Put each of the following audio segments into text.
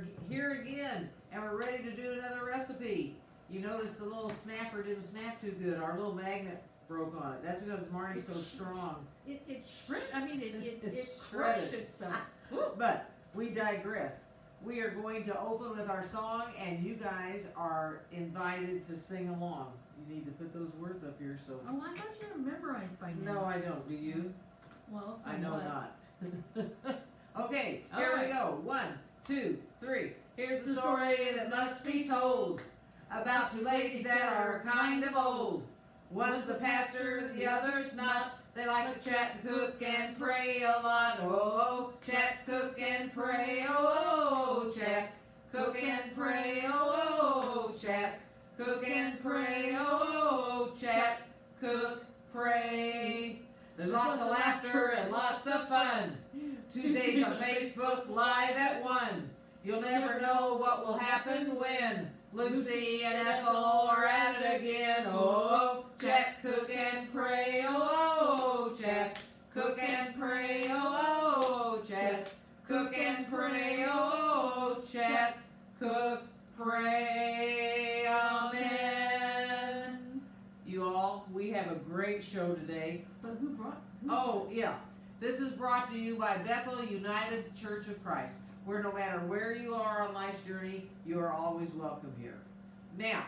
we're here again, and we're ready to do another recipe. You notice the little snapper didn't snap too good. Our little magnet broke on it. That's because Marty's so strong. It shredded. I mean, it shredded. crushed itself. But we digress. We are going to open with our song, and you guys are invited to sing along. You need to put those words up here. So. Oh, I thought you were memorized by now. No, I don't. Do you? Well, I know not. Okay, All here right. we go. 1, 2, 3. Here's a story that must be told about two ladies that are kind of old. One's a pastor, the other's not. They like to chat and cook and pray a lot. Oh, chat, cook and pray. Oh, chat, cook and pray. Oh, chat, cook and pray. Oh, chat, cook, pray. There's lots of laughter and lots of fun. Tuesdays on Facebook Live at 1. You'll never know what will happen when Lucy and Ethel are at it again. Oh, chat, cook and pray. Oh, chat, cook and pray. Oh, chat, cook and pray. Oh, chat, cook, pray. Amen. You all, we have a great show today. But who brought? Oh, yeah. This is brought to you by Bethel United Church of Christ, where no matter where you are on life's journey, you are always welcome here. Now,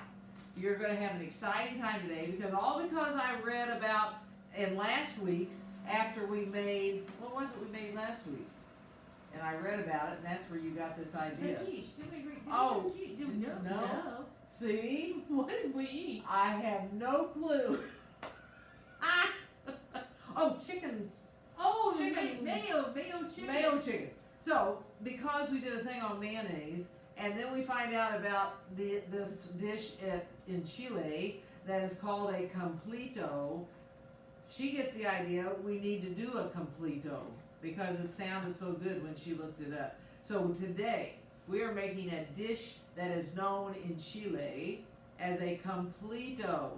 you're going to have an exciting time today because I read about in last week's after we made, what was it we made last week? And I read about it, and that's where you got this idea. The quiche. Did we agree? Oh, No. See? What did we eat? I have no clue. Oh, chickens. Oh, Chicken. mayo chicken. Mayo chicken. So, because we did a thing on mayonnaise, and then we find out about this dish in Chile that is called a completo, she gets the idea we need to do a completo because it sounded so good when she looked it up. So today, we are making a dish that is known in Chile as a completo.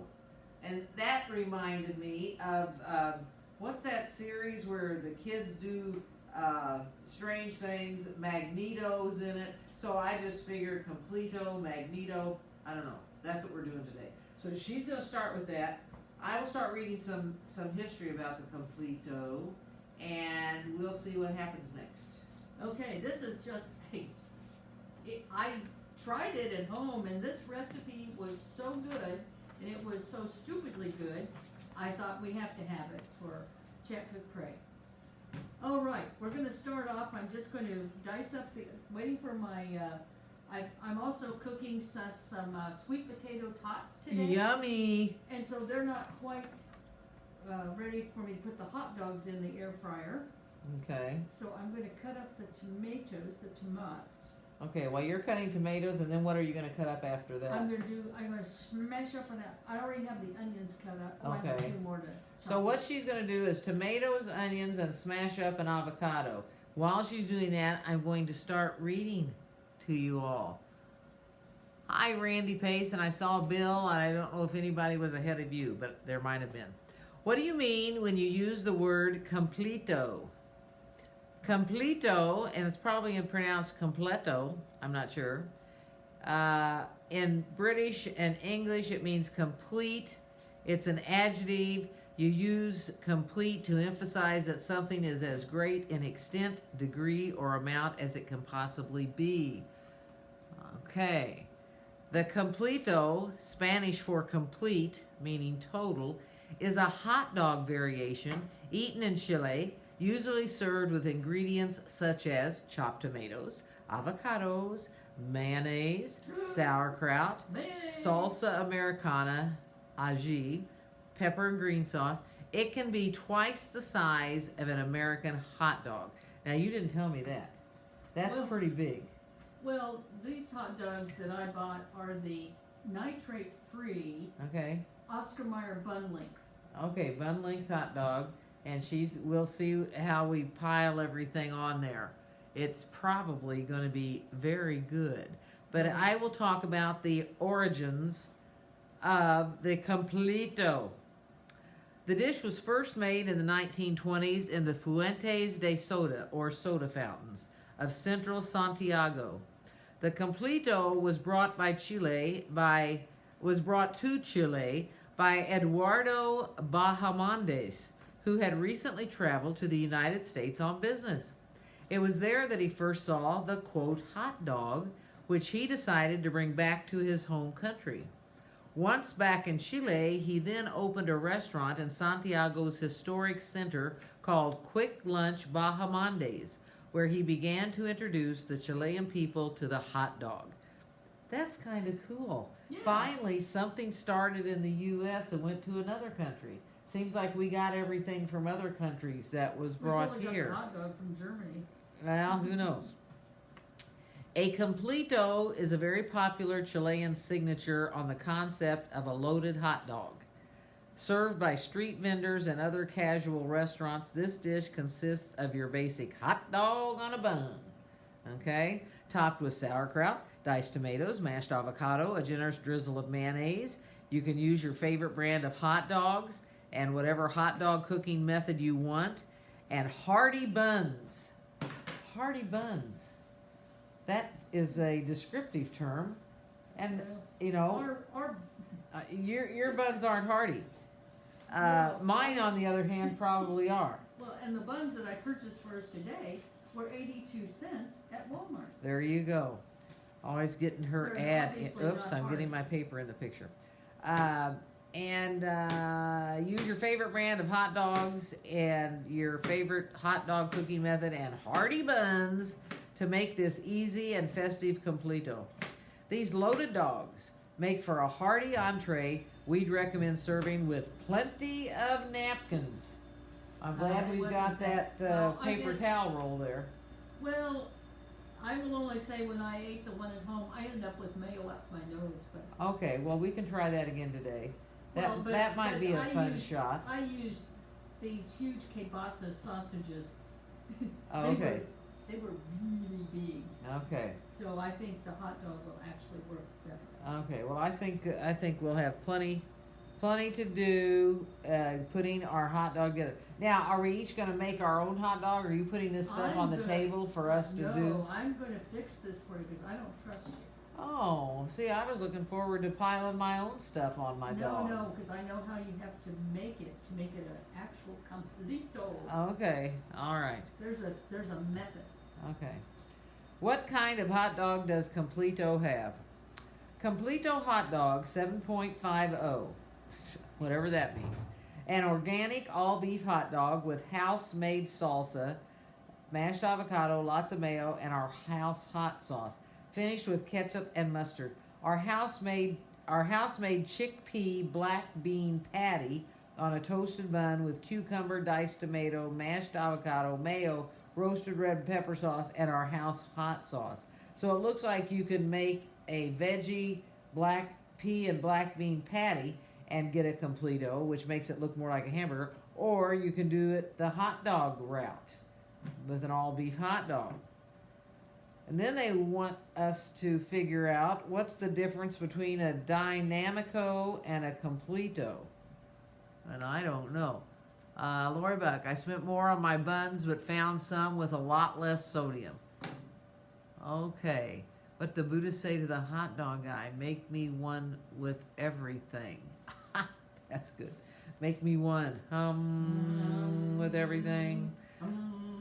And that reminded me of, what's that series where the kids do strange things, Magneto's in it. So I just figured completo, magneto, I don't know. That's what we're doing today. So she's going to start with that. I will start reading some history about the completo, and we'll see what happens next. Okay, this is just, I tried it at home, and this recipe was so good, and it was so stupidly good, I thought we have to have it for Chat Cook Pray. All right, we're going to start off. I'm just going to dice up waiting for my, I'm also cooking some sweet potato tots today. Yummy! And so they're not quite ready for me to put the hot dogs in the air fryer. Okay. So I'm going to cut up the tomatoes, the tomats. Okay, well you're cutting tomatoes, and then what are you going to cut up after that? I'm going to smash up on that. I already have the onions cut up. Oh, I have a few more to chop. So what she's going to do is tomatoes, onions, and smash up an avocado. While she's doing that, I'm going to start reading to you all. Hi, Randy Pace, and I saw Bill, and I don't know if anybody was ahead of you, but there might have been. What do you mean when you use the word completo? Completo, and it's probably pronounced completo, I'm not sure. In British and English, it means complete. It's an adjective. You use complete to emphasize that something is as great in extent, degree, or amount as it can possibly be. Okay. The completo, Spanish for complete, meaning total, is a hot dog variation eaten in Chile, usually served with ingredients such as chopped tomatoes, avocados, mayonnaise, sauerkraut, salsa americana, ají, pepper and green sauce. It can be twice the size of an American hot dog. Now, you didn't tell me that. That's pretty big. Well, these hot dogs that I bought are the nitrate-free Oscar Mayer bun length. Okay, bun length hot dog. And we'll see how we pile everything on there. It's probably going to be very good. But I will talk about the origins of the completo. The dish was first made in the 1920s in the Fuentes de Soda, or soda fountains, of central Santiago. The Completo was brought to Chile by Eduardo Bahamondes, who had recently traveled to the United States on business. It was there that he first saw the quote hot dog, which he decided to bring back to his home country. Once back in Chile, he then opened a restaurant in Santiago's historic center called Quick Lunch Bahamondes, where he began to introduce the Chilean people to the hot dog. That's kind of cool. Yeah. Finally, something started in the U.S. and went to another country. Seems like we got everything from other countries that was brought We here. got the hot dog from Germany. Well, who knows? A completo is a very popular Chilean signature on the concept of a loaded hot dog. Served by street vendors and other casual restaurants, this dish consists of your basic hot dog on a bun, okay? Topped with sauerkraut, diced tomatoes, mashed avocado, a generous drizzle of mayonnaise. You can use your favorite brand of hot dogs and whatever hot dog cooking method you want. And hearty buns. Hearty buns. That is a descriptive term. And, you know, your buns aren't hearty. Mine, on the other hand, probably are. Well, and the buns that I purchased for us today were 82 cents at Walmart. There you go. Always getting her They're ad. obviously Oops, not I'm hard. getting my paper in the picture. Use your favorite brand of hot dogs and your favorite hot dog cooking method and hearty buns to make this easy and festive completo. These loaded dogs make for a hearty entree we'd recommend serving with plenty of napkins. I'm glad we've got that Well, paper towel roll there. Well, I will only say when I ate the one at home, I ended up with mayo up my nose. But Okay, well, we can try that again today. Well, but- that might but be a I fun used- shot. I used these huge kielbasa sausages. Oh, They okay. They were really big, Okay. so I think the hot dog will actually work better. Okay. Well, I think we'll have plenty to do putting our hot dog together. Now, are we each going to make our own hot dog, or are you putting this stuff I'm on the gonna- table for us to do? No, I'm gonna fix this for you because I don't trust you. Oh, see, I was looking forward to piling my own stuff on my dog. No, because I know how you have to make it an actual completo. Okay. All right. There's a method. Okay. What kind of hot dog does Completo have? Completo hot dog 7.50, whatever that means. An organic all beef hot dog with house made salsa, mashed avocado, lots of mayo, and our house hot sauce, finished with ketchup and mustard. Our house made chickpea black bean patty on a toasted bun with cucumber, diced tomato, mashed avocado, mayo, roasted red pepper sauce, and our house hot sauce. So it looks like you can make a veggie black pea and black bean patty and get a completo, which makes it look more like a hamburger, or you can do it the hot dog route with an all beef hot dog. And then they want us to figure out what's the difference between a dynamico and a completo. And I don't know. Lori Buck, I spent more on my buns but found some with a lot less sodium. Okay. What the Buddhists say to the hot dog guy, make me one with everything. That's good. Make me one. With everything.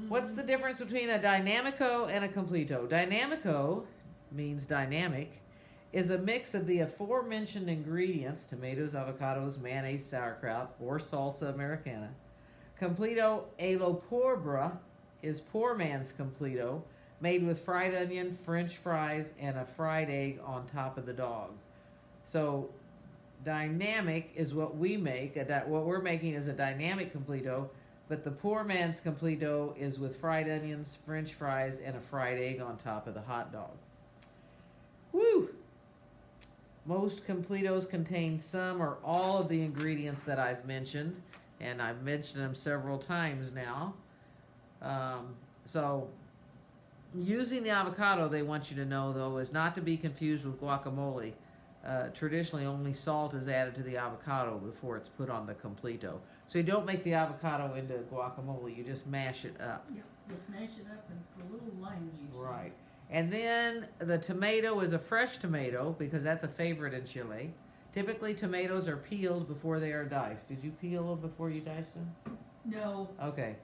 What's the difference between a dynamico and a completo? Dynamico means dynamic, is a mix of the aforementioned ingredients, tomatoes, avocados, mayonnaise, sauerkraut, or salsa americana. Completo a lo pobre is poor man's completo, made with fried onion, french fries, and a fried egg on top of the dog. So dynamic is what we make. What we're making is a dynamic completo, but the poor man's completo is with fried onions, french fries, and a fried egg on top of the hot dog. Woo! Most completos contain some or all of the ingredients that I've mentioned, and I've mentioned them several times now. So using the avocado, they want you to know, though, is not to be confused with guacamole. Traditionally, only salt is added to the avocado before it's put on the completo. So you don't make the avocado into guacamole, you just mash it up. Yeah, just mash it up and put a little lime juice. Right. And then the tomato is a fresh tomato because that's a favorite in Chile. Typically, tomatoes are peeled before they are diced. Did you peel them before you diced them? No, Okay.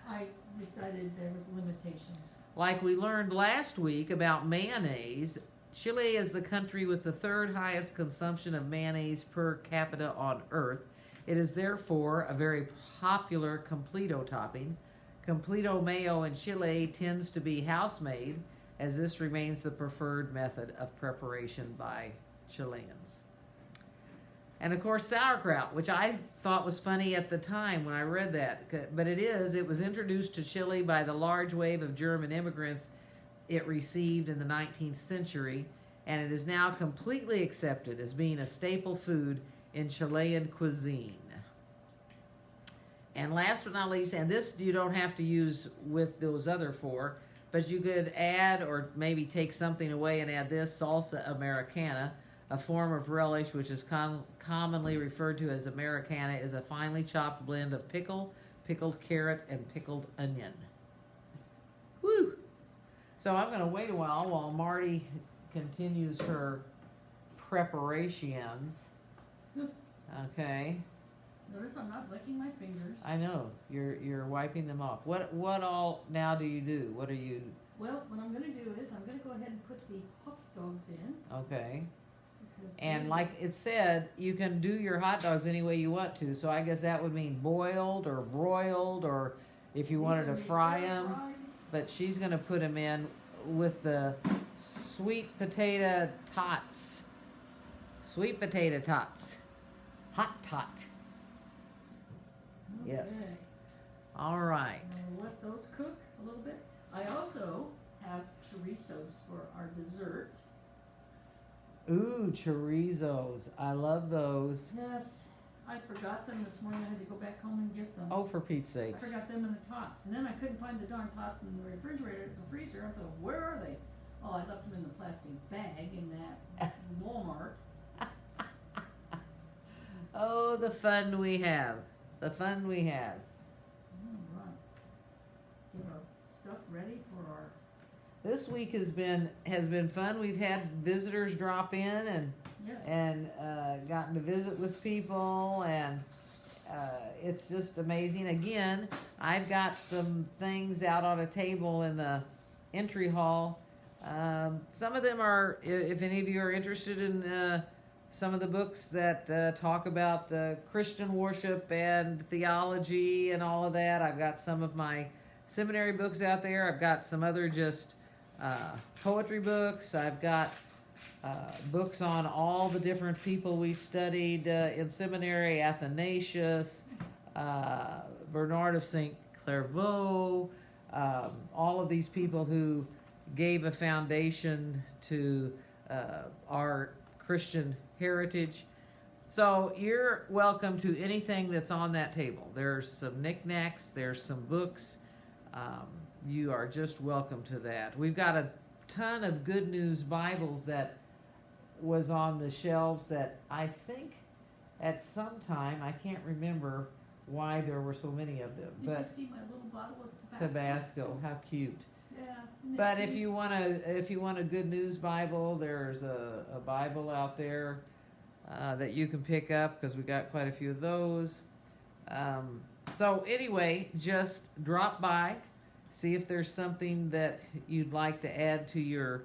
I decided there was limitations. Like we learned last week about mayonnaise, Chile is the country with the third highest consumption of mayonnaise per capita on earth. It is therefore a very popular completo topping. Completo mayo in Chile tends to be house-made, as this remains the preferred method of preparation by Chileans. And of course, sauerkraut, which I thought was funny at the time when I read that, but it was introduced to Chile by the large wave of German immigrants it received in the 19th century, and it is now completely accepted as being a staple food in Chilean cuisine. And last but not least, and this you don't have to use with those other four, but you could add or maybe take something away and add this, salsa americana, a form of relish which is commonly referred to as Americana, is a finely chopped blend of pickle, pickled carrot, and pickled onion. Woo! So I'm going to wait a while Marty continues her preparations. Okay. Notice I'm not licking my fingers. I know. You're wiping them off. What all now do you do? What are you... Well, what I'm going to do is I'm going to go ahead and put the hot dogs in. Okay. And like it said, you can do your hot dogs any way you want to. So I guess that would mean boiled or broiled, or if you wanted to fry them. But she's going to put them in with the sweet potato tots. Sweet potato tots. Hot tot. Okay. Yes. All right. I'll let those cook a little bit. I also have chorizos for our dessert. Ooh, chorizos. I love those. Yes, I forgot them this morning. I had to go back home and get them. Oh, for Pete's I sakes. forgot them in the tots. And then I couldn't find the darn tots in the refrigerator, the freezer. I thought, where are they? Oh, I left them in the plastic bag in that Walmart. Oh, the fun we have. The fun we have. All right. Get our stuff ready for our... This week has been fun. We've had visitors drop in and gotten to visit with people, and it's just amazing. Again, I've got some things out on a table in the entry hall. Some of them are, if any of you are interested in some of the books that talk about Christian worship and theology and all of that. I've got some of my seminary books out there. I've got some other just poetry books. I've got books on all the different people we studied in seminary, Athanasius, Bernard of St. Clairvaux, all of these people who gave a foundation to our Christian heritage. So you're welcome to anything that's on that table. There's some knickknacks, there's some books. You are just welcome to that. We've got a ton of Good News Bibles that was on the shelves that I think at some time, I can't remember why there were so many of them. Did But you see my little bottle of Tabasco? Tabasco, how cute. Yeah. But if you want a Good News Bible, there's a Bible out there that you can pick up because we got quite a few of those. So anyway, just drop by, see if there's something that you'd like to add to your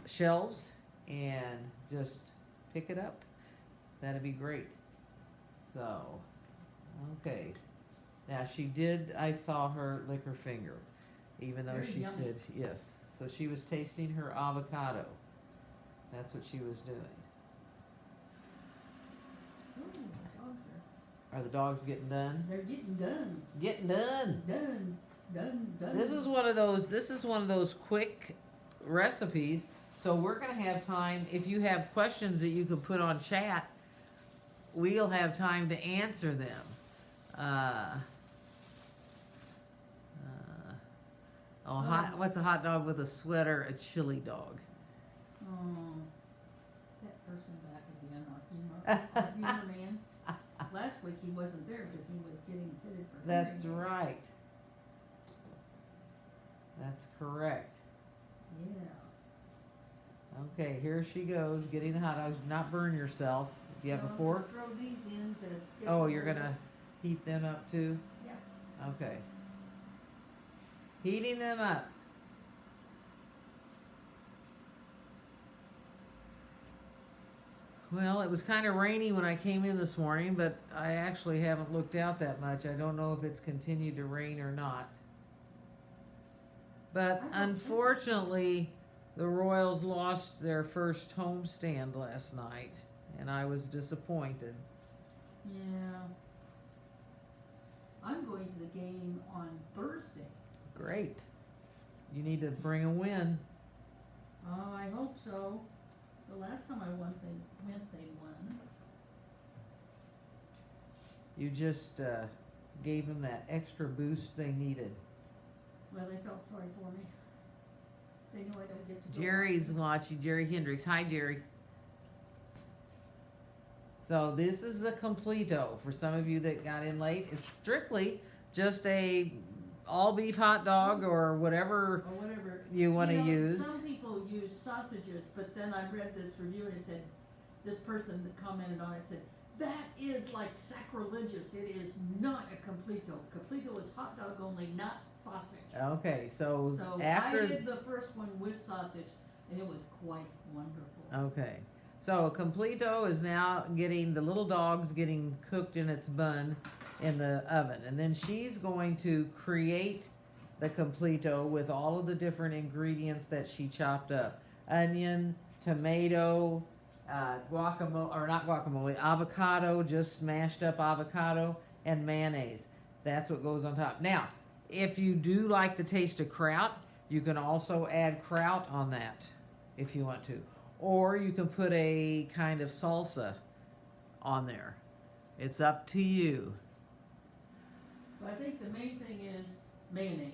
shelves, and just pick it up. That'd be great. So, okay. Now I saw her lick her finger, even though Very she yummy. said yes. So she was tasting her avocado. That's what she was doing. Ooh, the dogs Are the dogs getting done? they're getting done. Getting done. Done. This is one of those quick recipes. So we're going to have time. If you have questions that you can put on chat, we'll have time to answer them. What's a hot dog with a sweater? A chili dog. Oh, that person back again, our humor man. Last week he wasn't there because he was getting fitted for That's hearing aids. right. That's correct. Yeah. Okay, here she goes, getting the hot dogs. Do not burn yourself. Do you have a fork? Throw these in to get Oh, the you're whole- gonna heat them up too? Yeah. Okay. Heating them up. Well, it was kind of rainy when I came in this morning, but I actually haven't looked out that much. I don't know if it's continued to rain or not. But I don't think- unfortunately, the Royals lost their first homestand last night, and I was disappointed. Yeah. I'm going to the game on Thursday. Great. You need to bring a win. Oh, I hope so. The last time I went, they won. You just gave them that extra boost they needed. Well, they felt sorry for me. They know I don't get to go. Jerry's watching. Jerry Hendricks. Hi, Jerry. So this is the Completo. For some of you that got in late, it's strictly just a all beef hot dog or whatever Or whatever. you want to use. Some people use sausages, but then I read this review and it said, this person that commented on it said, that is like sacrilegious. It is not a Completo. Completo is hot dog only, not sausage. Okay, so So after I did the first one with sausage, and it was quite wonderful. okay, so Completo is now getting the little dog's getting cooked in its bun in the oven, and then she's going to create the Completo with all of the different ingredients that she chopped up: onion, tomato, guacamole, or not guacamole, avocado, just smashed up avocado, and mayonnaise. That's what goes on top. Now, if you do like the taste of kraut, you can also add kraut on that if you want to. Or you can put a kind of salsa on there. It's up to you. But I think the main thing is mayonnaise.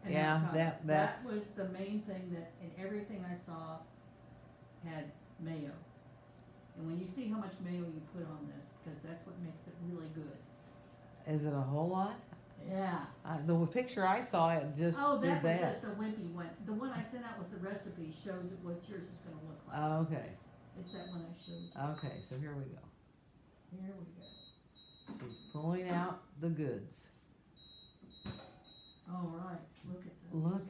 And Yeah, avocado. that's that was the main thing that in everything I saw had mayo. And when you see how much mayo you put on this, because that's what makes it really good. Is it a whole lot? Yeah. The picture I saw, it just Oh, did that was that. just a wimpy one. The one I sent out with the recipe shows what yours is going to look like. Okay. It's that one I showed you. Okay, so here we go. Here we go. She's pulling out the goods. All right. Look at those. Look.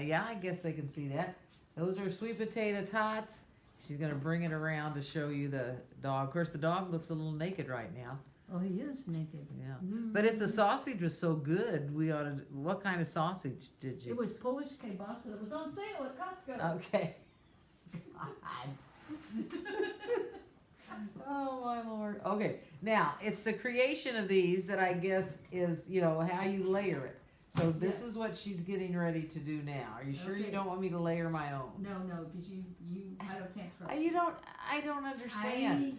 Yeah, I guess they can see that. Those are sweet potato tots. She's going to bring it around to show you the dog. Of course, the dog looks a little naked right now. Oh, he is naked. Yeah. Mm. But if the sausage was so good, we ought to. What kind of sausage did you? It was Polish kielbasa that was on sale at Costco. Okay. Oh my Lord. Okay. Now it's the creation of these that I guess is how you layer it. So this Yes. is what she's getting ready to do now. Are you sure you Okay. don't want me to layer my own? No, because can't trust You don't. I don't understand.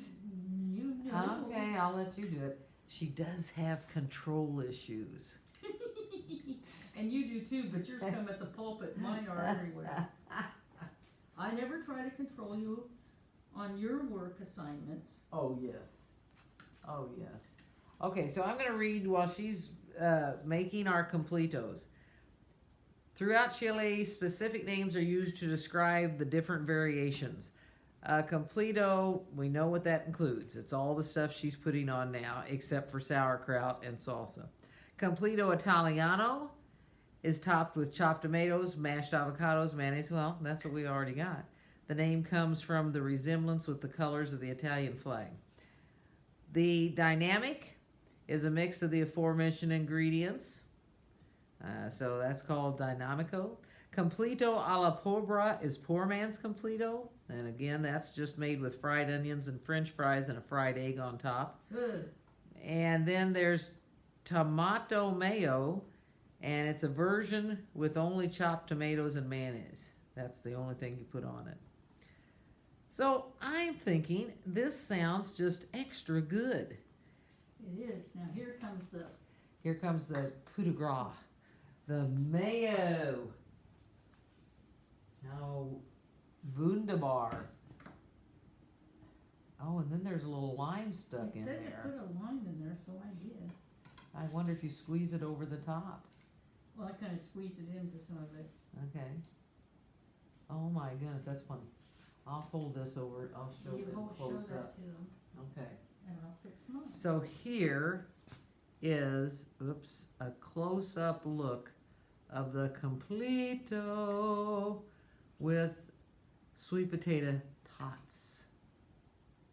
You knew. Okay, I'll let you do it. She does have control issues. And you do too, but yours come at the pulpit. Mine are everywhere. I never try to control you on your work assignments. Oh yes. Oh yes. Okay, so I'm going to read while she's making our completos. Throughout Chile, specific names are used to describe the different variations. Completo, we know what that includes. It's all the stuff she's putting on now, except for sauerkraut and salsa. Completo Italiano is topped with chopped tomatoes, mashed avocados, mayonnaise. Well, that's what we already got. The name comes from the resemblance with the colors of the Italian flag. The dynamic is a mix of the aforementioned ingredients. So that's called dynamico. Completo alla pobra is poor man's completo. And again, that's just made with fried onions and french fries and a fried egg on top. Good. And then there's tomato mayo, and it's a version with only chopped tomatoes and mayonnaise. That's the only thing you put on it. So I'm thinking this sounds just extra good. It is. Now here comes the coup de grace, the mayo. Now, wunderbar. Oh, and then there's a little lime stuck It in said you there. put a lime in there, so I did. I wonder if you squeeze it over the top. Well, I kinda squeezed it into some of it. Okay. Oh my goodness, that's funny. I'll hold this over, I'll show You it show close that up. to them, Okay. and I'll fix mine. So here is, oops, a close-up look of the Completo with sweet potato tots.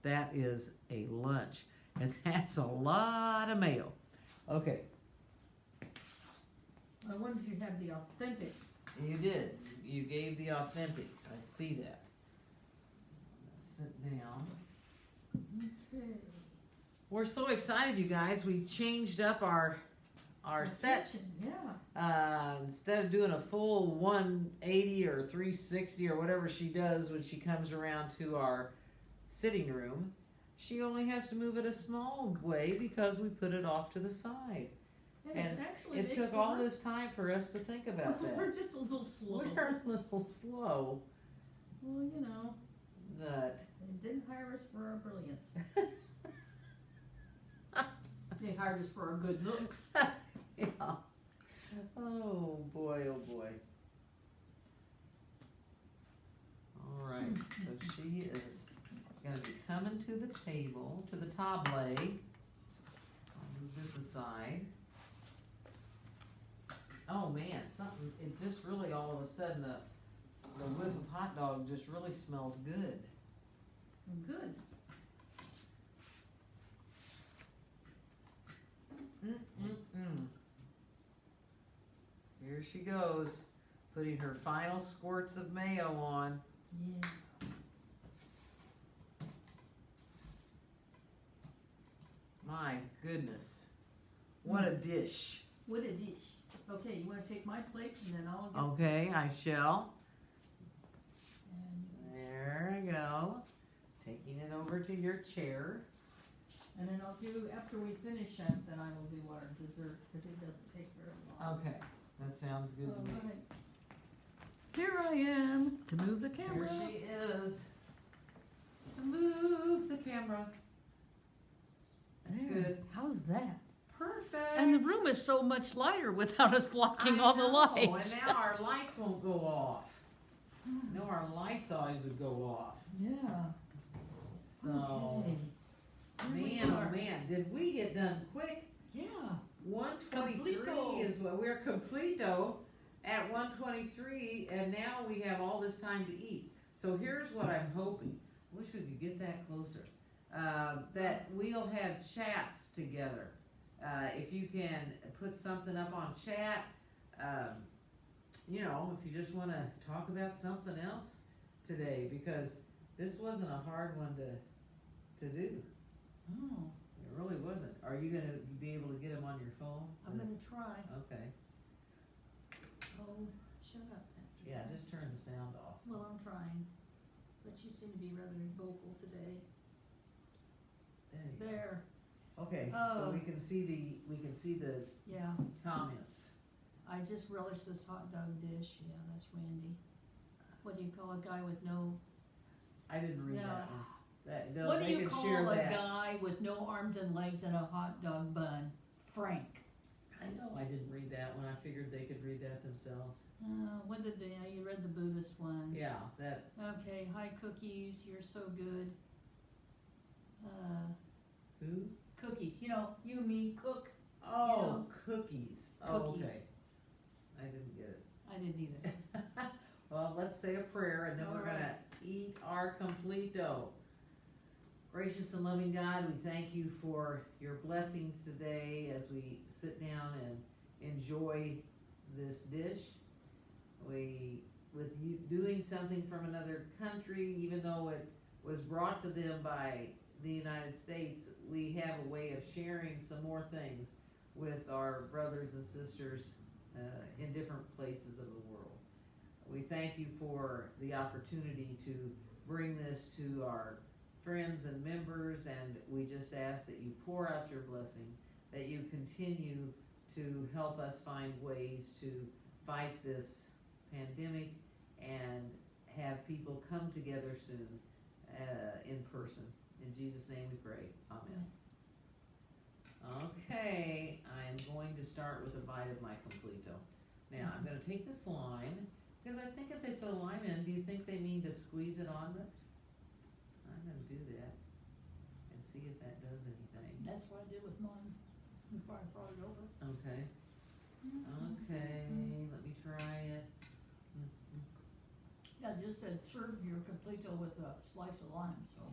That is a lunch, and that's a lot of mayo. Okay, I wanted you to have the authentic. you did. You gave the authentic. I see that. Sit down. Okay. We're so excited, you guys. We changed up our set. Kitchen, yeah. Instead of doing a full 180 or 360 or whatever she does when she comes around to our sitting room, she only has to move it a small way because we put it off to the side. And And it actually it makes took the all work- this time for us to think about that. We're just a little slow. We're a little slow, Well, you know, but they didn't hire us for our brilliance. They hired us for our good looks. yeah. Oh boy, oh boy. All right, so she is gonna be coming to the table, to the table. I'll move this aside. Oh man, something, it just really all of a sudden, the whiff of hot dog just really smells good. Good. Mm-mm-mm. Here she goes, putting her final squirts of mayo on. Yeah. My goodness. What a dish. What a dish. Okay, you wanna take my plate and then I'll get. Okay, I shall. And, There I go. Taking it over to your chair. and then I'll do, after we finish that, then I will do our dessert, cause it doesn't take very long. Okay, that sounds good to me. Alright. Here I am to move the camera. Here she is. Move the camera. That's There. good. How's that? Perfect. And the room is so much lighter without us blocking I all the know, lights. And now our lights won't go off. No, our lights always would go off. Yeah. So, Okay. Here we man, are. oh man, did we get done quick? Yeah. 123 Completo. is what we're completo at 123, and now we have all this time to eat. So here's what I'm hoping. Wish we could get that closer. That we'll have chats together. If you can put something up on chat, you know, if you just want to talk about something else today, because this wasn't a hard one to do. Oh, It really wasn't. Are you gonna be able to get them on your phone? I'm gonna try. Okay. Oh, shut up, Pastor. Yeah, just turn the sound off. Well, I'm trying, but you seem to be rather vocal today. There you go. There, Okay, so Oh. we can see the yeah. comments. I just relish this hot dog dish. Yeah, that's Randy. What do you call a guy with no? I didn't read No. that one. What do they you could call share a that. guy with no arms and legs and a hot dog bun? Frank. I know I didn't read that one. I figured they could read that themselves. What did they? You read the Buddhist one. Yeah, that. Okay. Hi, cookies. You're so good. Who? Cookies. You know, you, me, cook. Oh, know, cookies. Oh, cookies. okay. I didn't get it. I didn't either. Well, let's say a prayer and then All we're right. gonna eat our completo. Gracious and loving God, we thank you for your blessings today as we sit down and enjoy this dish. With you doing something from another country, even though it was brought to them by the United States, we have a way of sharing some more things with our brothers and sisters in different places of the world. We thank you for the opportunity to bring this to our friends and members, and we just ask that you pour out your blessing, that you continue to help us find ways to fight this pandemic and have people come together soon in person. In Jesus' name we pray. Amen. Okay, I'm going to start with a bite of my completo. Now, I'm gonna take this lime, because I think if they put a lime in, do you think they mean to squeeze it on the? I'm gonna do that and see if that does anything. That's what I did with mine before I brought it over. Okay, okay, let me try it. Yeah, it just said serve your completo with a slice of lime, so.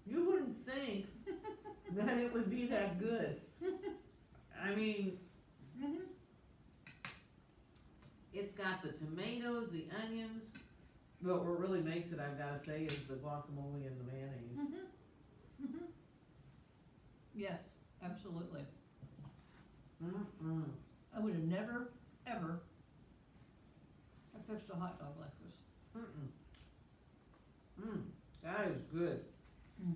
You wouldn't think that it would be that good. I mean, it's got the tomatoes, the onions, but what really makes it, I've gotta say, is the guacamole and the mayonnaise. Yes, absolutely. Mm-mm. I would have never, ever fixed a hot dog like this. That is good. Mm.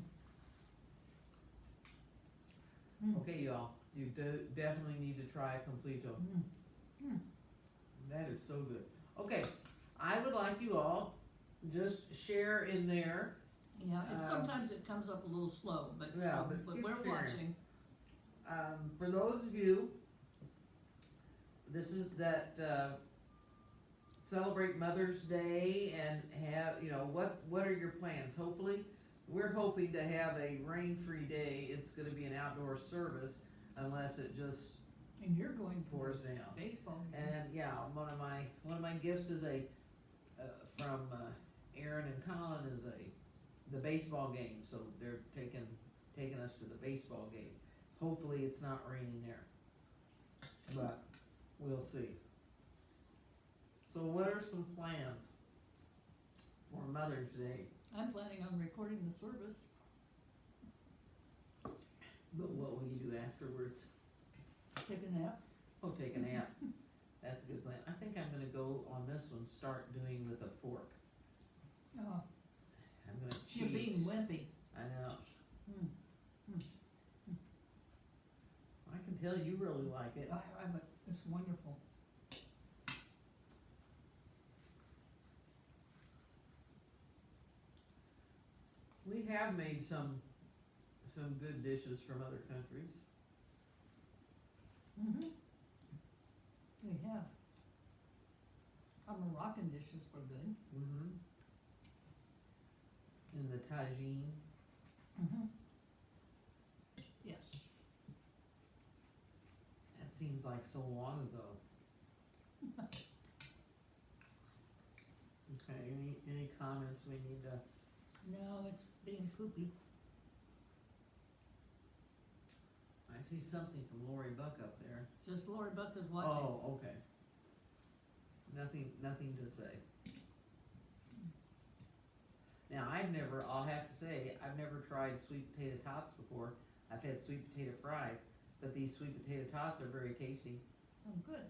Mm. Okay, y'all, you definitely need to try a completo. That is so good. Okay, I would like you all just share in there. Yeah, and sometimes it comes up a little slow, but, Yeah, but but keep we're sharing. watching. For those of you, this is that celebrate Mother's Day and have, what are your plans? Hopefully, we're hoping to have a rain-free day. It's gonna be an outdoor service unless it just And you're going to pours down. baseball game. And yeah, one of my gifts is from Aaron and Colin is the baseball game. So they're taking us to the baseball game. Hopefully it's not raining there, but we'll see. So what are some plans for Mother's Day? I'm planning on recording the service. But what will you do afterwards? Take a nap. Oh, take a nap. That's a good plan. I think I'm gonna go on this one, start doing with a fork. Oh, I'm gonna cheat. you're being wimpy. I know. Mm. I can tell you really like it. It's wonderful. We have made some good dishes from other countries. We have. Our Moroccan dishes were good. And the tagine. Yes. That seems like so long ago. Okay, any comments we need to? No, it's being poopy. I see something from Lori Buck up there. Just Lori Buck is watching. Oh, okay. Nothing to say. Now I'll have to say, I've never tried sweet potato tots before. I've had sweet potato fries, but these sweet potato tots are very tasty. Oh, good.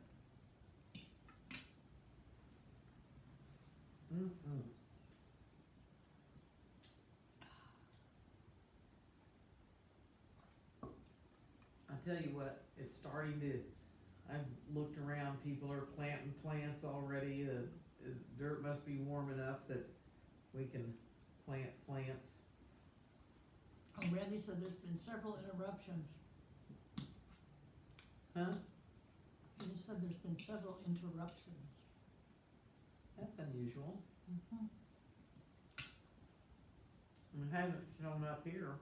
I tell you what, it's starting to, I've looked around, people are planting plants already, the dirt must be warm enough that we can plant plants. Oh, Randy said there's been several interruptions. Huh? He said there's been several interruptions. That's unusual. It hasn't shown up here.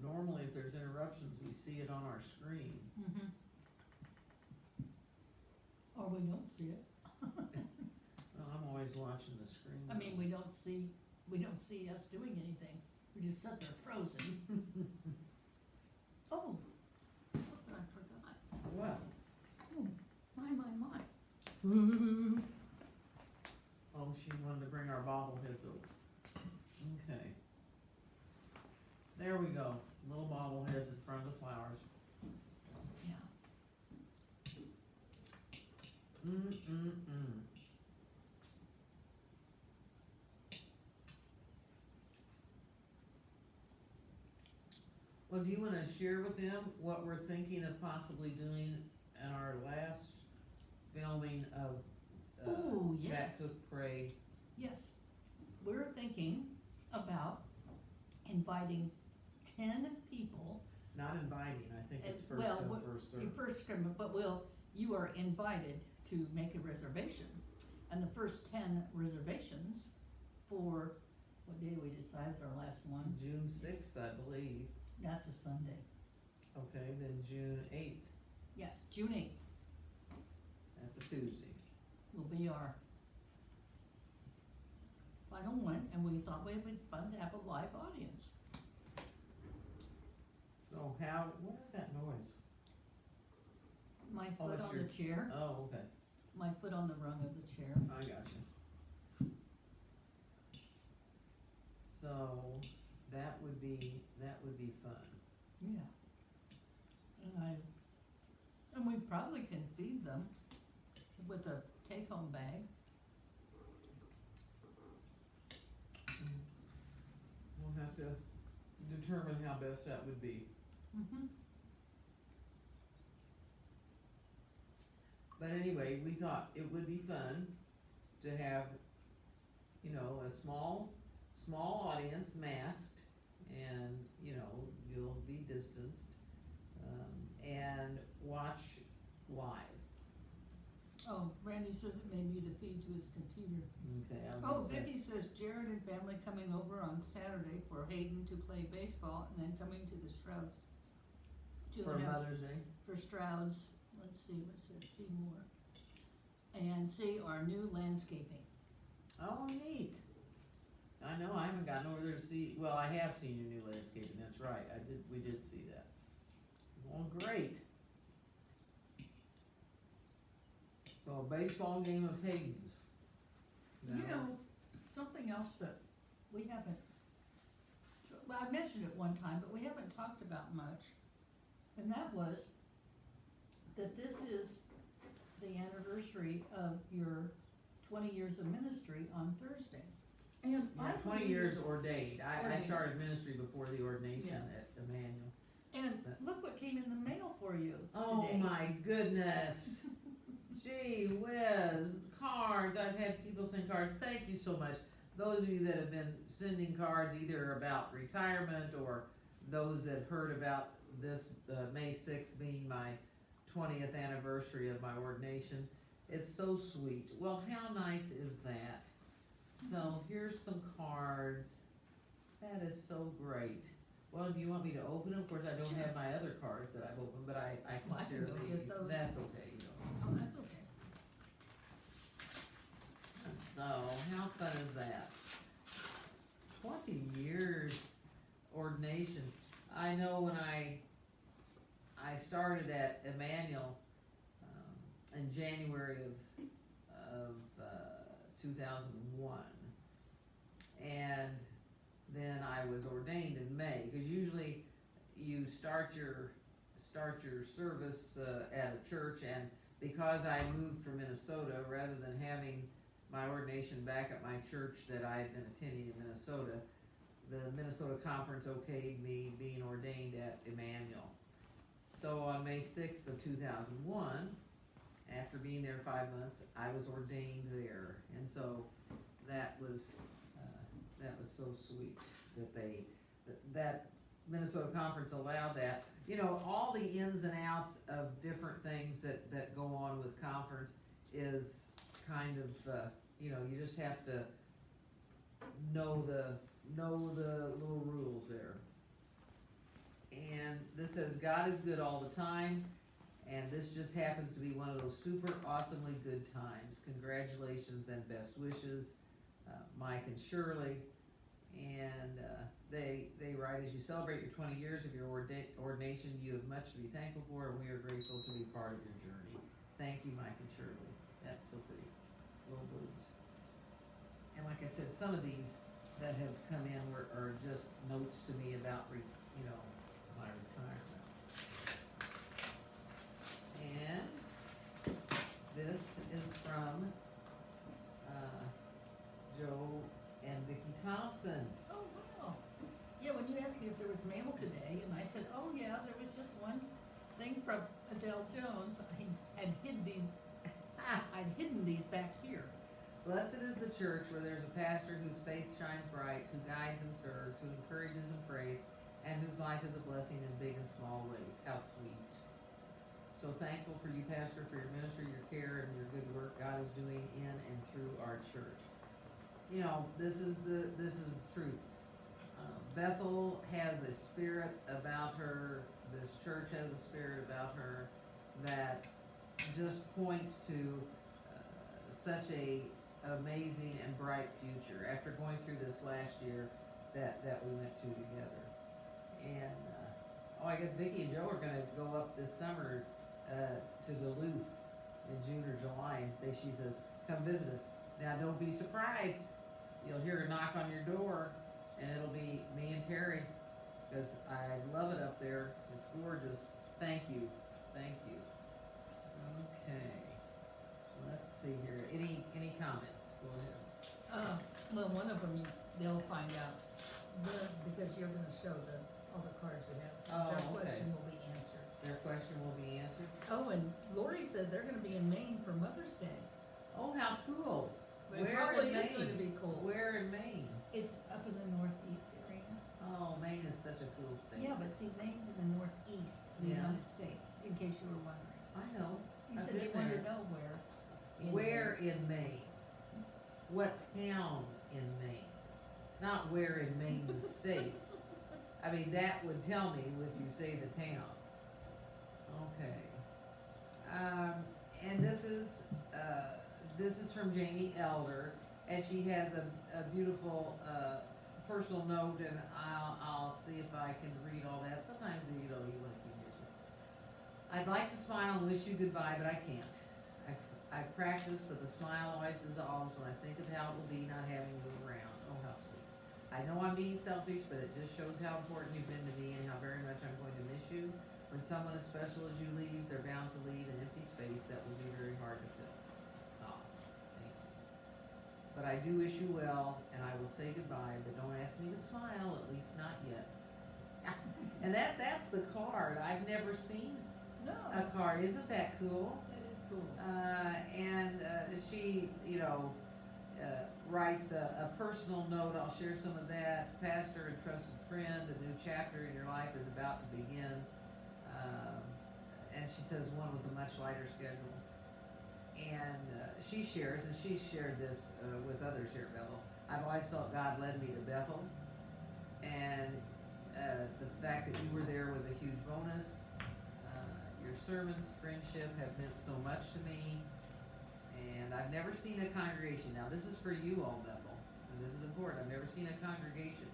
Normally if there's interruptions, we see it on our screen. Or we don't see it. Well, I'm always watching the screen. I mean, we don't see us doing anything. We just sit there frozen. Oh, look what I forgot. What? Oh, my. Oh, she wanted to bring our bobbleheads over. Okay. There we go. Little bobbleheads in front of the flowers. Yeah. Well, do you wanna share with them what we're thinking of possibly doing in our last filming of, Ooh, yes. Cat Cook Pray? Yes, we're thinking about inviting 10 people. Not inviting, I think it's And, first well, come, what- first You served. first come, but you are invited to make a reservation. And the first 10 reservations for, what day do we decide is our last one? June sixth, I believe. That's a Sunday. Okay, then June eighth, Yes, June 8th that's a Tuesday. will be our final one, and we thought it would be fun to have a live audience. So what is that noise? My Oh, foot that's on the chair, Oh, okay, my foot on the rung of the chair. I gotcha. So, that would be fun. Yeah. And we probably can feed them with a take-home bag. We'll have to determine how best that would be. Mm-hmm. But anyway, we thought it would be fun to have, you know, a small audience masked, and, you know, you'll be distanced, and watch live. Oh, Randy says it may need a feed to his computer. Okay, I was Oh, gonna say, Vicky says Jared and family coming over on Saturday for Hayden to play baseball, and then coming to the Strouds. to for have- Mother's Day. For Strouds, let's see, what says, see more. And see our new landscaping. Oh, neat. I know, I haven't gotten over there to see, well, I have seen your new landscaping, that's right, we did see that. Well, great. So, a baseball game of Hayden's. You know, something else that we haven't, well, I mentioned it one time, but we haven't talked about much. And that was that this is the anniversary of your 20 years of ministry on Thursday. And Yeah, I 20 believe- years ordained. I Ordained. started ministry before the ordination Yeah. at Emmanuel. And look what came in the mail for you Oh today. my goodness. Gee whiz, cards. I've had people send cards. Thank you so much. Those of you that have been sending cards either about retirement or those that heard about this May 6th being my 20th anniversary of my ordination. It's so sweet. Well, how nice is that? So here's some cards. That is so great. Well, do you want me to open them? Of course, I don't Sure. have my other cards that I've opened, but I can Well, I can share go these. get those. That's okay. You know. Oh, that's okay. So, how fun is that? 20 years ordination. I know when I started at Emmanuel in January of 2001, and then I was ordained in May, because usually you start your service at a church, and because I moved from Minnesota, rather than having my ordination back at my church that I had been attending in Minnesota, the Minnesota conference okayed me being ordained at Emmanuel. So on May 6th of 2001, after being there 5 months, I was ordained there, and so that was so sweet that Minnesota conference allowed that. You know, all the ins and outs of different things that go on with conference is kind of, you know, you just have to know the little rules there. And this says, God is good all the time, and this just happens to be one of those super awesomely good times. Congratulations and best wishes, Mike and Shirley. And they write, as you celebrate your 20 years of your ordination, you have much to be thankful for, and we are grateful to be part of your journey. Thank you, Mike and Shirley. That's so pretty. Little boots. And like I said, some of these that have come in are just notes to me about, my retirement. And this is from Joe and Vicki Thompson. Oh, wow. Yeah, when you asked me if there was mail today, and I said, oh yeah, there was just one thing from Adele Jones. I had hidden these back here. Blessed is the church where there's a pastor whose faith shines bright, who guides and serves, who encourages and prays, and whose life is a blessing in big and small ways. How sweet. So thankful for you, Pastor, for your ministry, your care, and your good work God is doing in and through our church. You know, this is the truth. Bethel has a spirit about her. This church has a spirit about her that just points to such a amazing and bright future after going through this last year that we went to together. And I guess Vicki and Joe are going to go up this summer to Duluth in June or July, and she says, come visit us. Now don't be surprised, you'll hear a knock on your door, and it'll be me and Terry, because I love it up there. It's gorgeous. Thank you. Okay, let's see here. Any comments? Go ahead. Well, one of them they'll find out because you're going to show all the cards you have. So Oh, their okay. question will be answered. Their question will be answered. Oh, and Lori said they're going to be in Maine for Mother's Day. Oh, how cool! It Where probably in is going to Maine? be cool. Where in Maine? It's up in the northeast area. Oh, Maine is such a cool state. Yeah, but see, Maine's in the northeast of the Yeah. United States, in case you were wondering. I know. You I've said you been wanted to there. know where. Where in Maine? What town in Maine? Not where in Maine the state. I mean, that would tell me if you say the town. Okay. And this is from Jamie Elder, and she has a beautiful personal note, and I'll see if I can read all that. Sometimes you want to keep yourself. I'd like to smile and wish you goodbye, but I can't. I've practiced, but the smile always dissolves when I think of how it will be not having you around. Oh, how sweet. I know I'm being selfish, but it just shows how important you've been to me and how very much I'm going to miss you. When someone as special as you leaves, they're bound to leave an empty space that will be very hard to fill. Oh, thank you. But I do wish you well, and I will say goodbye, but don't ask me to smile, at least not yet. And that's the card. I've never seen No, a card. Isn't that cool? it is cool. And she, writes a personal note. I'll share some of that. Pastor and trusted friend, a new chapter in your life is about to begin. And she says one with a much lighter schedule. And she shares, and she's shared this with others here at Bethel. I've always felt God led me to Bethel. And the fact that you were there was a huge bonus. Your sermons, friendship have meant so much to me. And I've never seen a congregation. Now this is for you all, Bethel, and this is important. I've never seen a congregation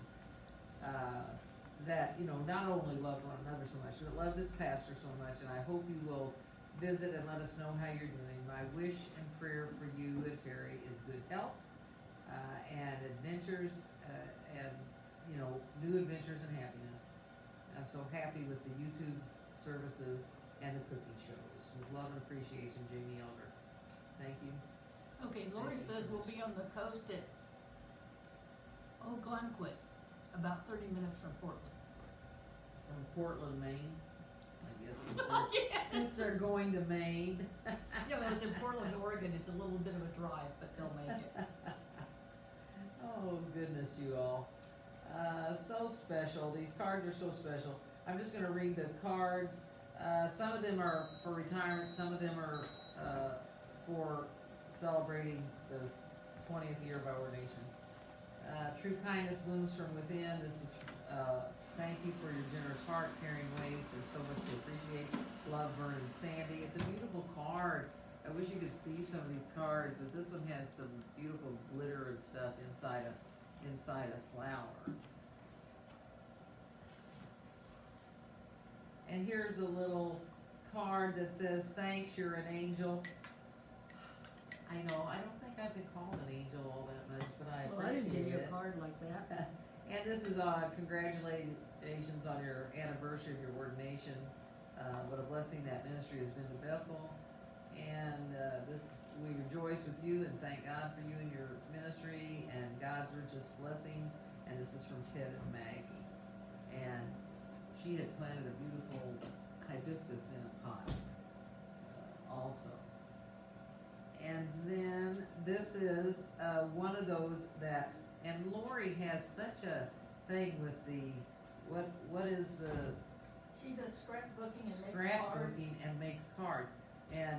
that, not only loved one another so much, but loved its pastor so much. And I hope you will visit and let us know how you're doing. My wish and prayer for you and Terry is good health and adventures and, new adventures and happiness. I'm so happy with the YouTube services and the cooking shows. With love and appreciation, Jamie Elder. Thank you. Okay, Lori Thank you says so we'll be on the coast at Ogunquit, about 30 minutes from Portland. From Portland, Maine. I guess Oh, yes. since they're going to Maine. It's in Portland, Oregon. It's a little bit of a drive, but they'll make it. Oh, goodness, you all. So special. These cards are so special. I'm just going to read the cards. Some of them are for retirement. Some of them are for celebrating this 20th year of our ordination. True kindness blooms from within. This is thank you for your generous heart, caring ways. There's so much to appreciate. Love, Vern and Sandy. It's a beautiful card. I wish you could see some of these cards, but this one has some beautiful glitter and stuff inside a flower. And here's a little card that says, thanks, you're an angel. I know, I don't think I've been called an angel all that much, but I Well, I didn't give appreciate you a it. card like that. And this is congratulations on your anniversary of your ordination. What a blessing that ministry has been to Bethel. And we rejoice with you and thank God for you and your ministry and God's richest blessings. And this is from Ted and Maggie. And she had planted a beautiful hibiscus in a pot also. And then this is one of those that, and Lori has such a thing with the, what is the She does scrapbooking and makes cards. scrapbooking and makes cards. And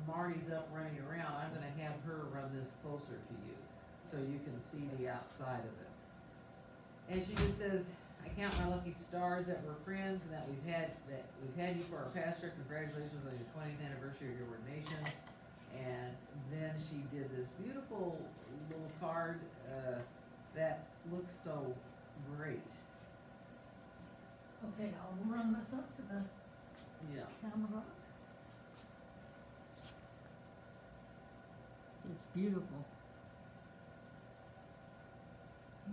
Marty's up running around, I'm gonna have her run this closer to you, so you can see the outside of it. And she just says, I count my lucky stars that we're friends and that we've had you for our pastor. Congratulations on your 20th anniversary of your ordination. And then she did this beautiful little card that looks so great. Okay, I'll run this up to the Yeah. camera. It's beautiful.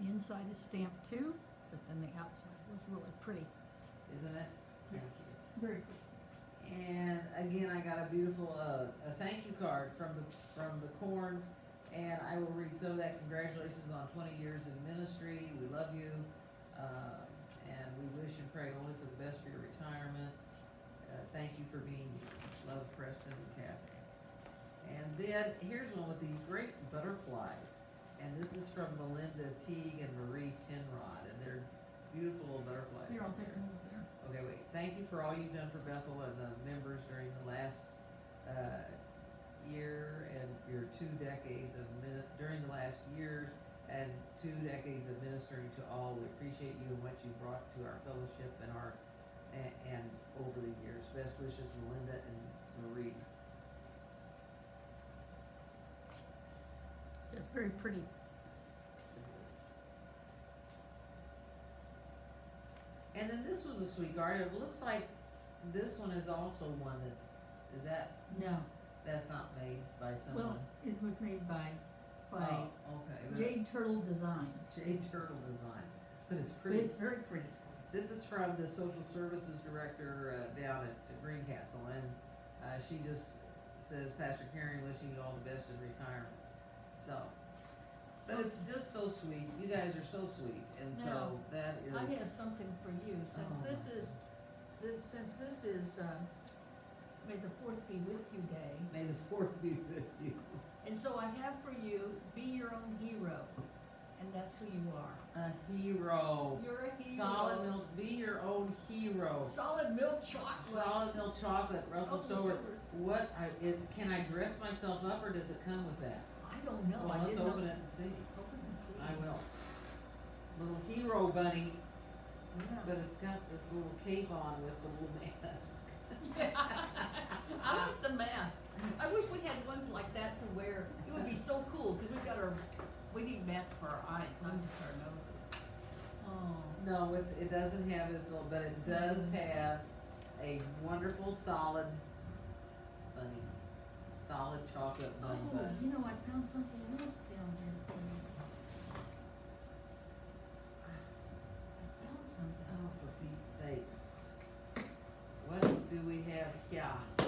The inside is stamped too, but then the outside was really pretty. Isn't it? Yes. Very pretty. And again, I got a beautiful a thank you card from the Corns, and I will read some of that. Congratulations on 20 years in ministry. We love you, and we wish and pray only for the best for your retirement. Thank you for being here. Love, Preston and Kathy. And then here's one with these great butterflies, and this is from Melinda Teague and Marie Penrod, and they're beautiful little butterflies. Here, I'll take them over there. Okay, wait. Thank you for all you've done for Bethel and the members during the last year and your 2 decades of during the last years and 2 decades of ministering to all. We appreciate you and what you brought to our fellowship and and over the years. Best wishes, Melinda and Marie. It's very pretty. And then this was a sweet garden. It looks like this one is also one No, that's not made by someone. well, it was made by Oh, okay. Jade Turtle Designs. Jade Turtle Designs. But it's But pretty. it's very pretty. This is from the social services director down at Greencastle, and she just says, Pastor Karen, wishing you all the best in retirement. So, but it's just so sweet. You guys are so sweet, and so Now, that is. I have something for you, since Oh. this is May the 4th be with you day. May the 4th be with you. And so I have for you, be your own hero, and that's who you are. A hero. You're a hero. Solid milk. Be your own hero. Solid milk chocolate. Solid milk chocolate. Russell Russell Stover. Stover's. Can I dress myself up, or does it come with that? I don't know. Well, I let's didn't open know. it and see. Open and see. I will. Little hero bunny, Yeah. but it's got this little cape on with the little mask. I like the mask. I wish we had ones like that to wear. It would be so cool because we need masks for our eyes, not just our noses. Oh. No, it doesn't have its little, but it does have a wonderful solid bunny, solid chocolate bunny Oh, bun. you know, I found something else down here for you. I found something. Oh, for Pete's sakes. What do we have here? I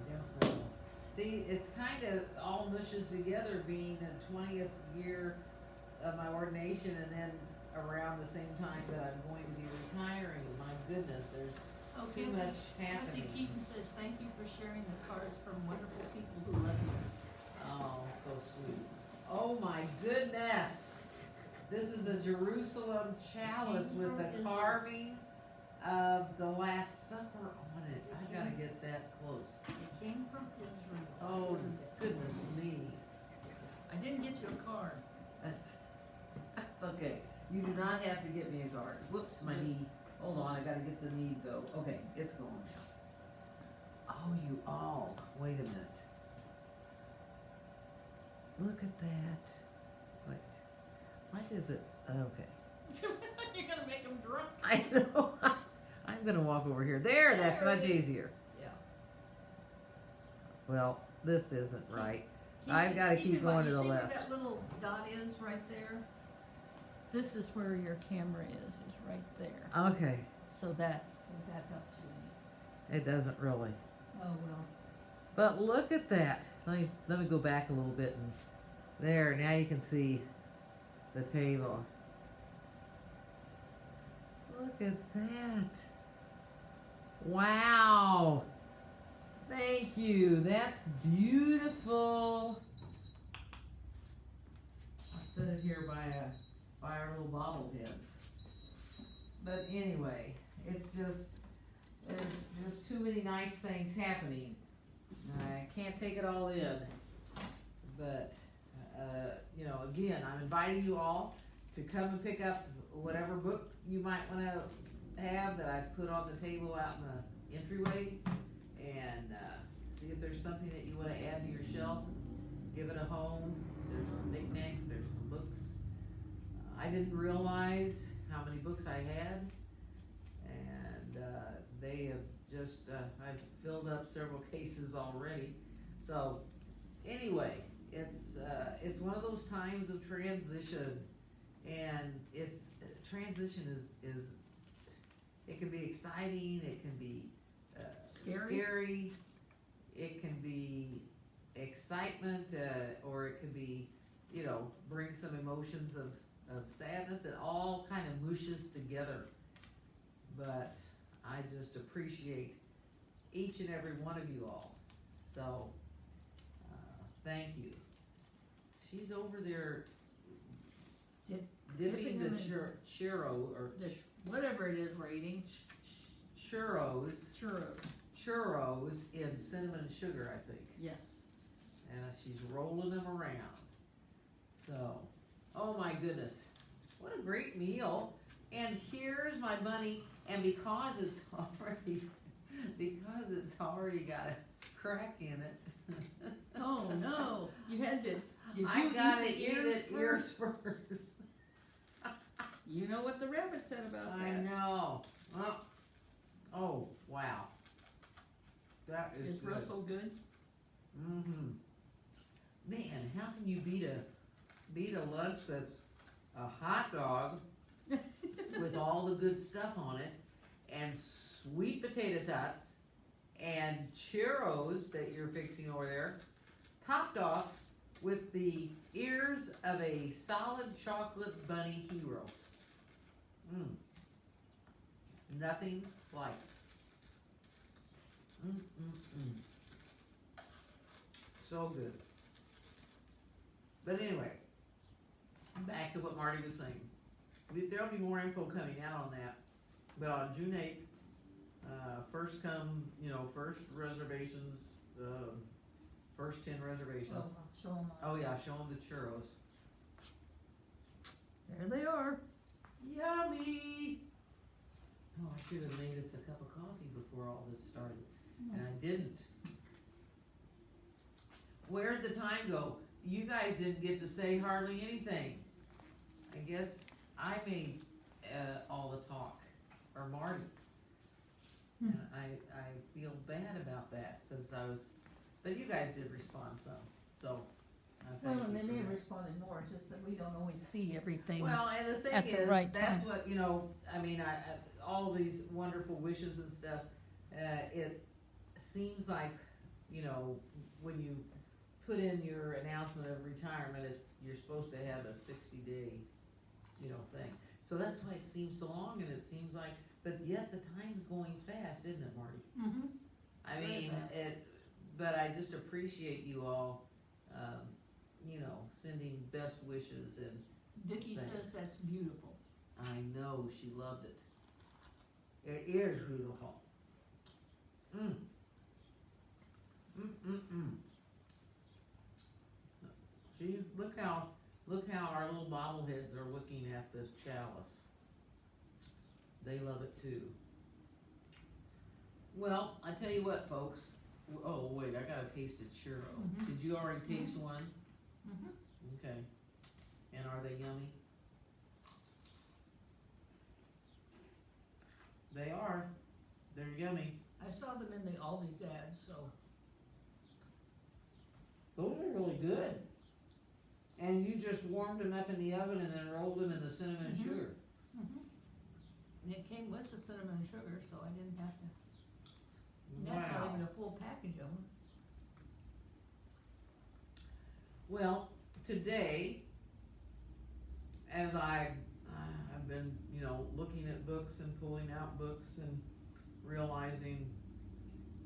don't know. See, it's kind of all mushes together, being the 20th year of my ordination and then around the same time that I'm going to be retiring. My goodness, there's Okay. too much Kathy happening. Keaton says, thank you for sharing the cards from wonderful people who love you. Oh, so sweet. Oh my goodness. This is a Jerusalem chalice with the Israel. carving of the Last Supper on it. I gotta get that close. It came from Israel. I Oh, ordered it. goodness me. I didn't get you a card. That's okay. You do not have to get me a card. Whoops, my knee. Hold on, I gotta get the knee go. Okay, it's going now. Oh, you all. Wait a minute. Look at that. Wait. What is it? Okay. You're gonna make them drunk. I know. I'm gonna walk over here. There, that's There it much is. easier. Yeah. Well, this isn't right. Keep I've it- gotta keep keep it going right. to You the see where left. that little dot is right there? This is where your camera is right there. Okay. So that helps you. It doesn't really. Oh, well. But look at that. Let me go back a little bit and there, now you can see the table. Look at that. Wow. Thank you. That's beautiful. I'll set it here by our little bobbleheads. But anyway, there's just too many nice things happening. I can't take it all in. But you know, again, I'm inviting you all to come and pick up whatever book you might want to have that I've put on the table out in the entryway, and see if there's something that you want to add to your shelf. Give it a home. There's some knickknacks, there's some books. I didn't realize how many books I had, and they have just, I've filled up several cases already. So anyway, it's one of those times of transition, and transition is it can be exciting, it can be scary, it can be excitement, or it can be, you know, bring some emotions of sadness. It all kind of mushes together. But I just appreciate each and every one of you all. So, thank you. She's over there dipping the churro, or whatever it is we're eating. churros Churros. in cinnamon and sugar, I think. Yes. And she's rolling them around. So, oh my goodness, what a great meal. And here's my bunny, and because it's already got a crack in it. Oh no, you had to, did you I eat gotta the eat ears it first? ears first. You know what the rabbit said about I that. know. Oh, wow. That is good. Russell good? Mm-hmm. Man, how can you beat a lunch that's a hot dog with all the good stuff on it, and sweet potato tots, and churros that you're fixing over there, topped off with the ears of a solid chocolate bunny hero. Nothing like it. So good. But anyway, back to what Marty was saying. There'll be more info coming out on that. But on June 8th, first reservations, first 10 reservations. Oh, I'll show 'em. Oh yeah, show them the churros. There they are. Yummy! Oh, I should have made us a cup of coffee before all this started, and I didn't. Where'd the time go? You guys didn't get to say hardly anything. I guess I made all the talk, or Marty. And I feel bad about that, because but you guys did respond some, so I thank Well, and they you for may have that. responded more, it's just that we don't always see everything. Well, and the thing at the is, right that's time. what, you know, I mean, all these wonderful wishes and stuff, it seems like, you know, when you put in your announcement of retirement, you're supposed to have a 60-day, you know, thing. So that's why it seems so long, and it seems like, but yet the time's going fast, isn't it, Marty? Mm-hmm. I Very mean, fast. but I just appreciate you all, you know, sending best wishes, and Vicki Thanks. says that's beautiful. I know she loved it. It is beautiful. See, look how our little bobbleheads are looking at this chalice. They love it too. Well, I tell you what, folks. Oh wait, I got a tasted churro. Mhm. Did you already taste one? Mm-hmm. Okay. And are they yummy? They are. They're yummy. I saw them in the Aldi's ads, so. Those are really good. And you just warmed them up in the oven and then rolled them in the cinnamon and Mhm. sugar. Mm-hmm. And it came with the cinnamon and sugar, so I didn't have to. And that's not even a full package of them. Well, today, as I've been, you know, looking at books and pulling out books and realizing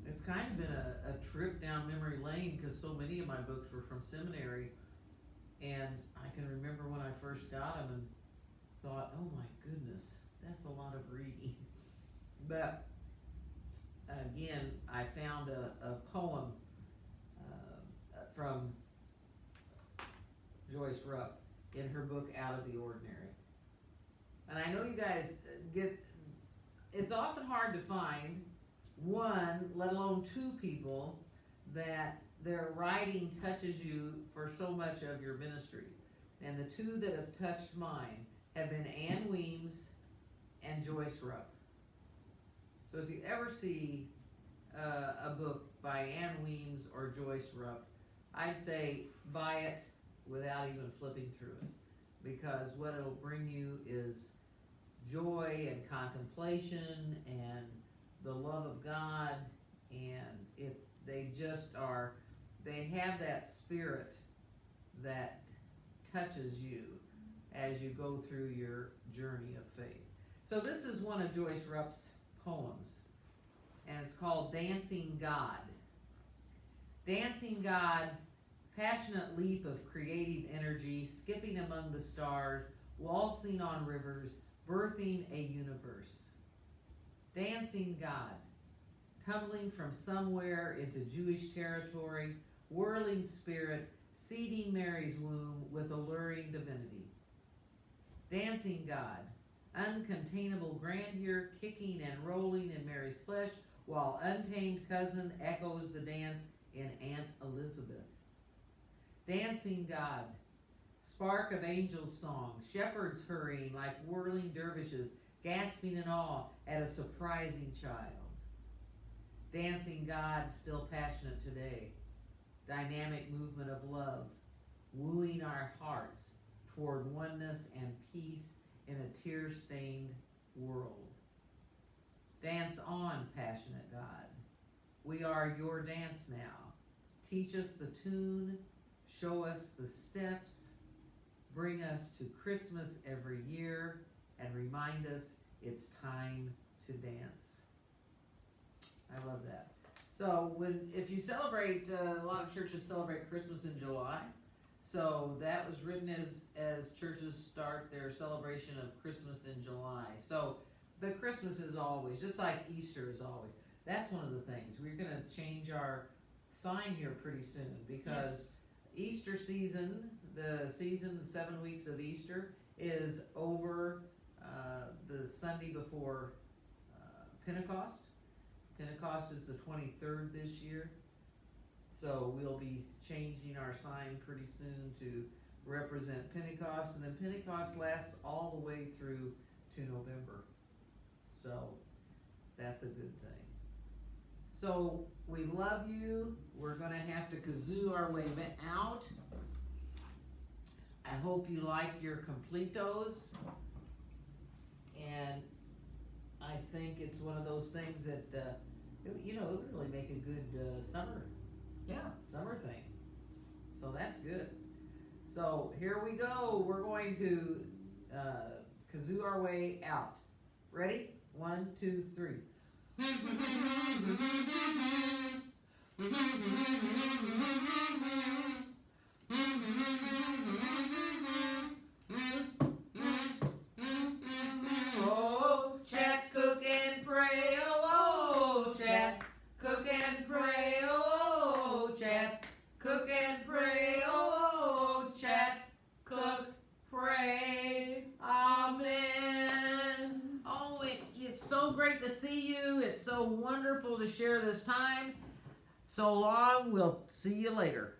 it's kind of been a trip down memory lane because so many of my books were from seminary, and I can remember when I first got them and thought, oh my goodness, that's a lot of reading. But again, I found a poem from Joyce Rupp in her book Out of the Ordinary. And I know you guys it's often hard to find one, let alone two people that their writing touches you for so much of your ministry. And the two that have touched mine have been Ann Weems and Joyce Rupp. So if you ever see a book by Ann Weems or Joyce Rupp, I'd say buy it without even flipping through it, because what it'll bring you is joy and contemplation and the love of God, and they have that spirit that touches you as you go through your journey of faith. So this is one of Joyce Rupp's poems, and it's called Dancing God. Dancing God, passionate leap of creative energy, skipping among the stars, waltzing on rivers, birthing a universe. Dancing God, tumbling from somewhere into Jewish territory, whirling spirit, seeding Mary's womb with alluring divinity. Dancing God, uncontainable grandeur, kicking and rolling in Mary's flesh, while untamed cousin echoes the dance in Aunt Elizabeth. Dancing God, spark of angels' song, shepherds hurrying like whirling dervishes, gasping in awe at a surprising child. Dancing God, still passionate today, dynamic movement of love, wooing our hearts toward oneness and peace in a tear-stained world. Dance on, passionate God. We are your dance now. Teach us the tune, show us the steps, bring us to Christmas every year, and remind us it's time to dance. I love that. So if you celebrate, a lot of churches celebrate Christmas in July. So that was written as churches start their celebration of Christmas in July. So, but Christmas is always, just like Easter is always. That's one of the things. We're going to change our sign here pretty soon, because Easter season, the 7 weeks of Easter, is over the Sunday before Pentecost. Pentecost is the 23rd this year. So we'll be changing our sign pretty soon to represent Pentecost, and then Pentecost lasts all the way through to November. So that's a good thing. So we love you. We're going to have to kazoo our way out. I hope you like your completos. And I think it's one of those things that, it would really make a good summer thing. So that's good. So here we go. We're going to kazoo our way out. Ready? 1, 2, 3. Oh, chat, cook, and pray. Oh, chat, cook, and pray. Oh, chat, cook, and pray. Oh, chat, cook, pray. Amen. Oh, it's so great to see you. It's so wonderful to share this time. So long. We'll see you later.